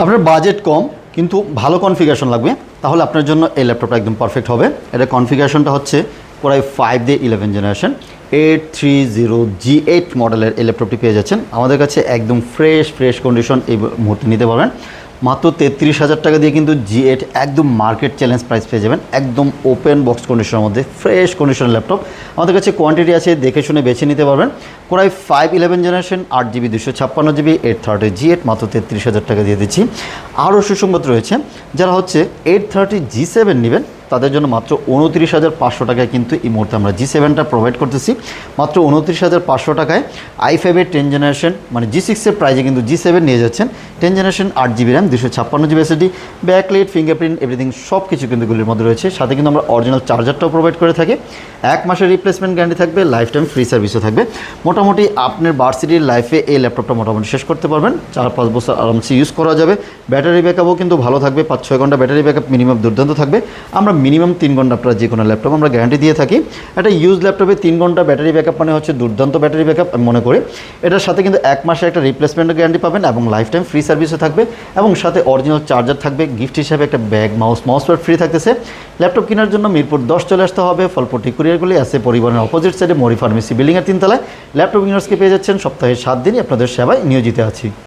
আপনার বাজেট কম কিন্তু ভালো কনফিগারেশন লাগবে, তাহলে আপনার জন্য এই ল্যাপটপটা একদম পারফেক্ট হবে। এটা কনফিগারেশনটা হচ্ছে Core i5 দিয়ে 11 জেনারেশন 830G8 মডেলের এই ল্যাপটপটি পেয়ে যাচ্ছেন আমাদের কাছে একদম ফ্রেশ কন্ডিশন এই মুহূর্তে নিতে পারবেন। মাত্র 33,000 টাকা দিয়ে কিন্তু G8 একদম মার্কেট চ্যালেঞ্জ প্রাইস পেয়ে যাবেন, একদম ওপেন বক্স কন্ডিশনের মধ্যে ফ্রেশ কন্ডিশনের ল্যাপটপ। আমাদের কাছে কোয়ান্টিটি আছে, দেখে শুনে বেছে নিতে পারবেন। Core i5 11 generation 8GB 256GB 830G8 মাত্র 33,000 টাকা দিয়ে দিচ্ছি। আরও সুসংবাদ রয়েছে, যারা হচ্ছে 830G7 নেবেন তাদের জন্য মাত্র 29,500 টাকায় কিন্তু এই মুহূর্তে আমরা G7টা প্রোভাইড করতেছি। মাত্র 29,500 টাকায় i5-এর 10 জেনারেশন মানে G6-এর প্রাইজে কিন্তু G7 নিয়ে যাচ্ছেন। 10 generation 8GB RAM 256GB SSD, backlight, fingerprint everything সব কিছু কিন্তু এগুলির মধ্যে রয়েছে। সাথে কিন্তু আমরা অরিজিনাল চার্জারটাও প্রোভাইড করে থাকি। 1 মাসের রিপ্লেসমেন্ট গ্যারান্টি থাকবে, লাইফ টাইম ফ্রি সার্ভিসও থাকবে। মোটামুটি আপনার ভার্সিটির লাইফে এই ল্যাপটপটা মোটামুটি শেষ করতে পারবেন, 4-5 বছর আরামসে ইউজ করা যাবে। ব্যাটারি ব্যাকআপও কিন্তু ভালো থাকবে, 5-6 ঘন্টা ব্যাটারি ব্যাকআপ মিনিমাম দুর্দান্ত থাকবে। আমরা মিনিমাম 3 ঘন্টা আপনার যে কোনো ল্যাপটপ আমরা গ্যারান্টি দিয়ে থাকি। একটা ইউজ ল্যাপটপে 3 ঘন্টা ব্যাটারি ব্যাকআপ মানে হচ্ছে দুর্দান্ত ব্যাটারি ব্যাকআপ আমি মনে করি। এটার সাথে কিন্তু 1 মাসের একটা রিপ্লেসমেন্টের গ্যারান্টি পাবেন এবং লাইফ টাইম ফ্রি সার্ভিসও থাকবে, এবং সাথে অরিজিনাল চার্জার থাকবে। গিফট হিসাবে একটা ব্যাগ, মাউস প্যাড ফ্রি থাকতেছে। ল্যাপটপ কেনার জন্য মিরপুর 10 চলে আসতে হবে। ফলপট্টি কুরিয়ারগুলি আছে পরিবহনের অপোজিট সাইডে মরি ফার্মেসি বিল্ডিংয়ের 3 তলায়। ল্যাপটপ ইউনিভার্সকে পেয়ে যাচ্ছেন সপ্তাহে 7 দিনই আপনাদের সেবায় নিয়োজিত আছি।